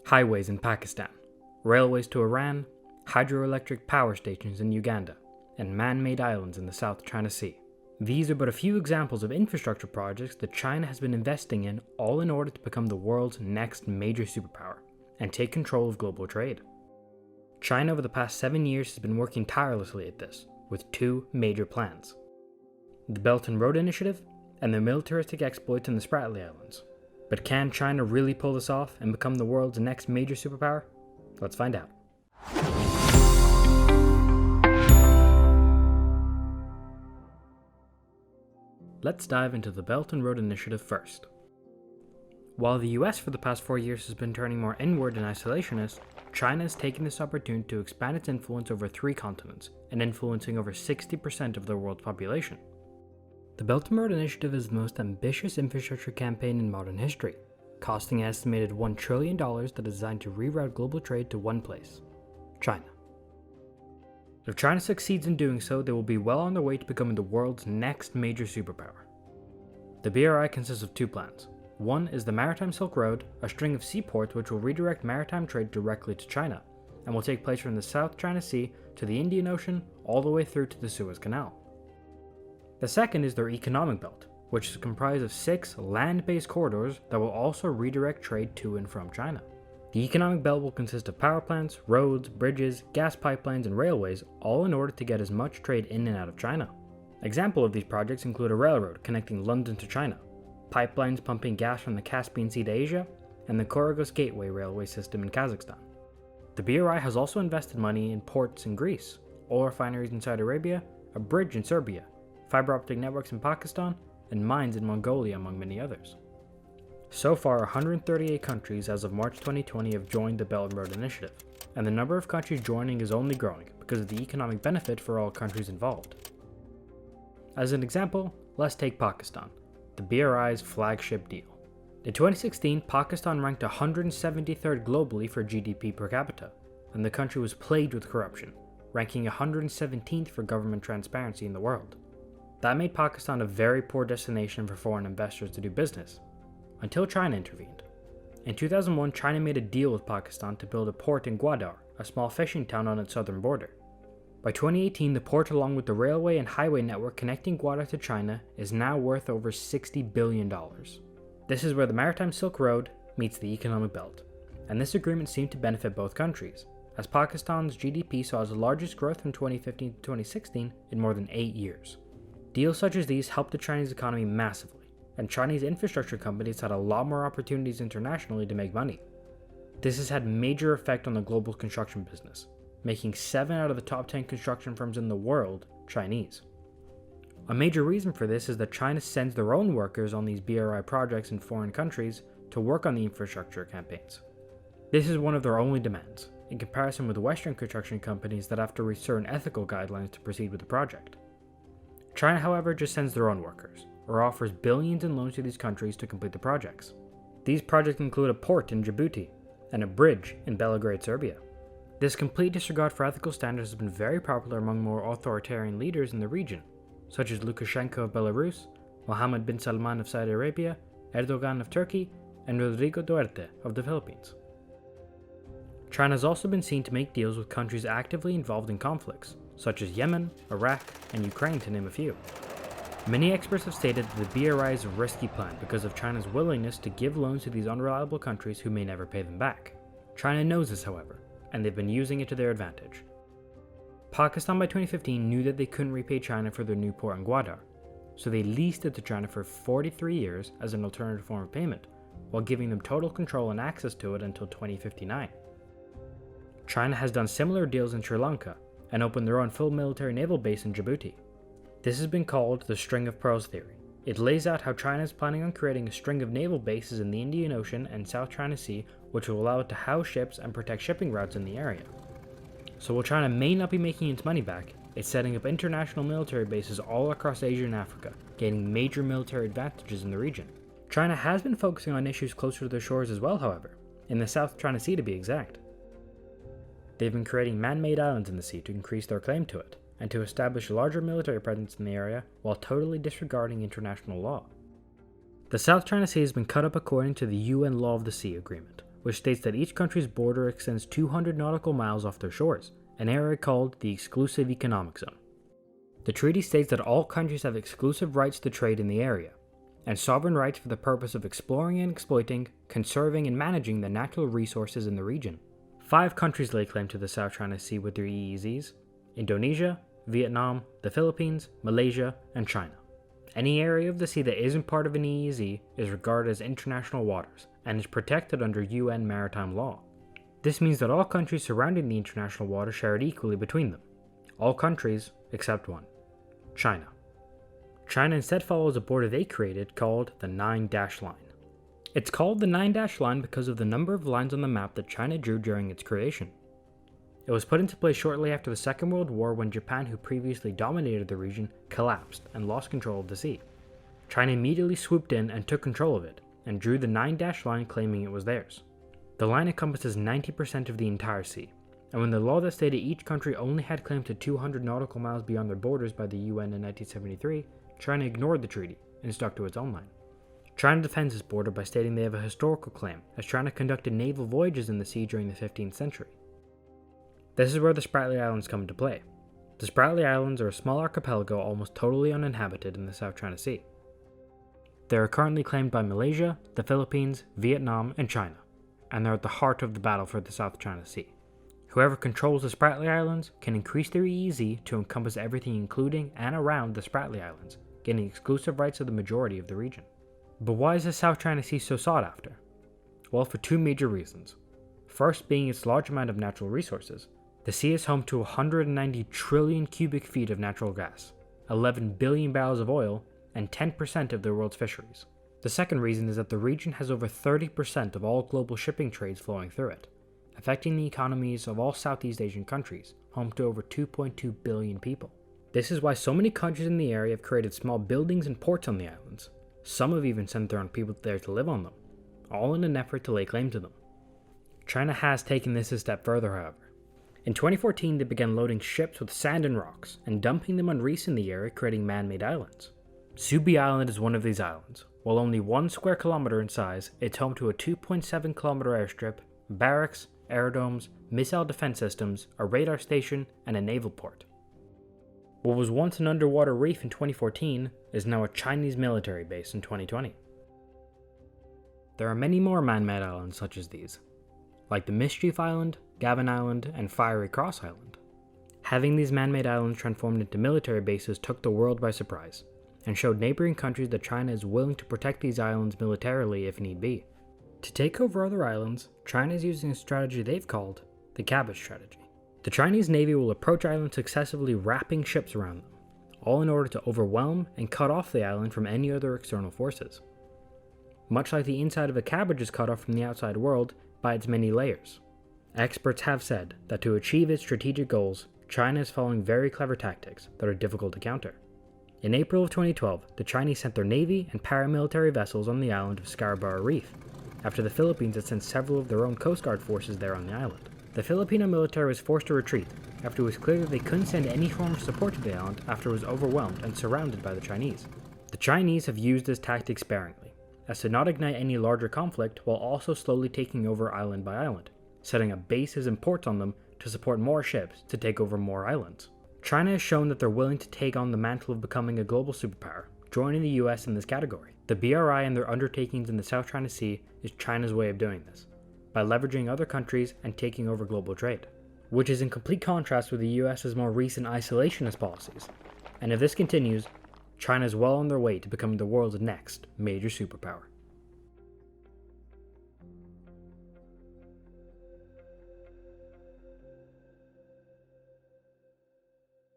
highways in Pakistan, railways to Iran, hydroelectric power stations in Uganda, and man-made islands in the South China Sea. These are but a few examples of infrastructure projects that China has been investing in, all in order to become the world's next major superpower and take control of global trade. China over the past 7 years has been working tirelessly at this, with two major plans: the Belt and Road Initiative and the militaristic exploits in the Spratly Islands. But can China really pull this off and become the world's next major superpower? Let's find out. Let's dive into the Belt and Road Initiative first. While the US for the past 4 years has been turning more inward and isolationist, China has taken this opportunity to expand its influence over 3 continents and influencing over 60% of the world's population. The Belt and Road Initiative is the most ambitious infrastructure campaign in modern history, costing an estimated $1 trillion that is designed to reroute global trade to one place: China. If China succeeds in doing so, they will be well on their way to becoming the world's next major superpower. The BRI consists of 2 plans. One is the Maritime Silk Road, a string of seaports which will redirect maritime trade directly to China, and will take place from the South China Sea to the Indian Ocean all the way through to the Suez Canal. The second is their economic belt, which is comprised of 6 land-based corridors that will also redirect trade to and from China. The economic belt will consist of power plants, roads, bridges, gas pipelines, and railways, all in order to get as much trade in and out of China. Examples of these projects include a railroad connecting London to China, pipelines pumping gas from the Caspian Sea to Asia, and the Korygos Gateway railway system in Kazakhstan. The BRI has also invested money in ports in Greece, oil refineries in Saudi Arabia, a bridge in Serbia, fiber optic networks in Pakistan, and mines in Mongolia, among many others. So far, 138 countries as of March 2020 have joined the Belt and Road Initiative, and the number of countries joining is only growing because of the economic benefit for all countries involved. As an example, let's take Pakistan, the BRI's flagship deal. In 2016, Pakistan ranked 173rd globally for GDP per capita, and the country was plagued with corruption, ranking 117th for government transparency in the world. That made Pakistan a very poor destination for foreign investors to do business, until China intervened. In 2001, China made a deal with Pakistan to build a port in Gwadar, a small fishing town on its southern border. By 2018, the port, along with the railway and highway network connecting Gwadar to China, is now worth over $60 billion. This is where the Maritime Silk Road meets the economic belt, and this agreement seemed to benefit both countries, as Pakistan's GDP saw its largest growth from 2015 to 2016 in more than 8 years. Deals such as these helped the Chinese economy massively, and Chinese infrastructure companies had a lot more opportunities internationally to make money. This has had major effect on the global construction business, making 7 out of the top 10 construction firms in the world Chinese. A major reason for this is that China sends their own workers on these BRI projects in foreign countries to work on the infrastructure campaigns. This is one of their only demands, in comparison with Western construction companies that have to reach certain ethical guidelines to proceed with the project. China, however, just sends their own workers, or offers billions in loans to these countries to complete the projects. These projects include a port in Djibouti and a bridge in Belgrade, Serbia. This complete disregard for ethical standards has been very popular among more authoritarian leaders in the region, such as Lukashenko of Belarus, Mohammed bin Salman of Saudi Arabia, Erdogan of Turkey, and Rodrigo Duterte of the Philippines. China has also been seen to make deals with countries actively involved in conflicts, such as Yemen, Iraq, and Ukraine, to name a few. Many experts have stated that the BRI is a risky plan because of China's willingness to give loans to these unreliable countries who may never pay them back. China knows this, however, and they've been using it to their advantage. Pakistan by 2015 knew that they couldn't repay China for their new port in Gwadar, so they leased it to China for 43 years as an alternative form of payment, while giving them total control and access to it until 2059. China has done similar deals in Sri Lanka and opened their own full military naval base in Djibouti. This has been called the String of Pearls theory. It lays out how China is planning on creating a string of naval bases in the Indian Ocean and South China Sea, which will allow it to house ships and protect shipping routes in the area. So while China may not be making its money back, it's setting up international military bases all across Asia and Africa, gaining major military advantages in the region. China has been focusing on issues closer to their shores as well, however, in the South China Sea to be exact. They've been creating man-made islands in the sea to increase their claim to it, and to establish a larger military presence in the area while totally disregarding international law. The South China Sea has been cut up according to the UN Law of the Sea Agreement, which states that each country's border extends 200 nautical miles off their shores, an area called the Exclusive Economic Zone. The treaty states that all countries have exclusive rights to trade in the area, and sovereign rights for the purpose of exploring and exploiting, conserving and managing the natural resources in the region. 5 countries lay claim to the South China Sea with their EEZs: Indonesia, Vietnam, the Philippines, Malaysia, and China. Any area of the sea that isn't part of an EEZ is regarded as international waters and is protected under UN maritime law. This means that all countries surrounding the international water share it equally between them. All countries except one: China. China instead follows a border they created called the 9-dash line. It's called the 9-dash line because of the number of lines on the map that China drew during its creation. It was put into place shortly after the Second World War when Japan, who previously dominated the region, collapsed and lost control of the sea. China immediately swooped in and took control of it, and drew the 9-dash line claiming it was theirs. The line encompasses 90% of the entire sea, and when the law that stated each country only had claim to 200 nautical miles beyond their borders by the UN in 1973, China ignored the treaty and stuck to its own line. China defends this border by stating they have a historical claim, as China conducted naval voyages in the sea during the 15th century. This is where the Spratly Islands come into play. The Spratly Islands are a small archipelago almost totally uninhabited in the South China Sea. They are currently claimed by Malaysia, the Philippines, Vietnam, and China, and they're at the heart of the battle for the South China Sea. Whoever controls the Spratly Islands can increase their EEZ to encompass everything including and around the Spratly Islands, gaining exclusive rights to the majority of the region. But why is the South China Sea so sought after? Well, for 2 major reasons. First being its large amount of natural resources. The sea is home to 190 trillion cubic feet of natural gas, 11 billion barrels of oil, and 10% of the world's fisheries. The second reason is that the region has over 30% of all global shipping trades flowing through it, affecting the economies of all Southeast Asian countries, home to over 2.2 billion people. This is why so many countries in the area have created small buildings and ports on the islands. Some have even sent their own people there to live on them, all in an effort to lay claim to them. China has taken this a step further, however. In 2014, they began loading ships with sand and rocks and dumping them on reefs in the area, creating man-made islands. Subi Island is one of these islands. While only 1 square kilometer in size, it's home to a 2.7 kilometer airstrip, barracks, aerodomes, missile defense systems, a radar station, and a naval port. What was once an underwater reef in 2014 is now a Chinese military base in 2020. There are many more man-made islands such as these, like the Mischief Island, Gavin Island, and Fiery Cross Island. Having these man-made islands transformed into military bases took the world by surprise, and showed neighboring countries that China is willing to protect these islands militarily if need be. To take over other islands, China is using a strategy they've called the Cabbage Strategy. The Chinese Navy will approach islands successively wrapping ships around them, all in order to overwhelm and cut off the island from any other external forces. Much like the inside of a cabbage is cut off from the outside world by its many layers. Experts have said that to achieve its strategic goals, China is following very clever tactics that are difficult to counter. In April of 2012, the Chinese sent their navy and paramilitary vessels on the island of Scarborough Reef, after the Philippines had sent several of their own Coast Guard forces there on the island. The Filipino military was forced to retreat after it was clear that they couldn't send any form of support to the island after it was overwhelmed and surrounded by the Chinese. The Chinese have used this tactic sparingly, as to not ignite any larger conflict while also slowly taking over island by island, setting up bases and ports on them to support more ships to take over more islands. China has shown that they're willing to take on the mantle of becoming a global superpower, joining the US in this category. The BRI and their undertakings in the South China Sea is China's way of doing this, by leveraging other countries and taking over global trade, which is in complete contrast with the US's more recent isolationist policies. And if this continues, China is well on their way to becoming the world's next major superpower.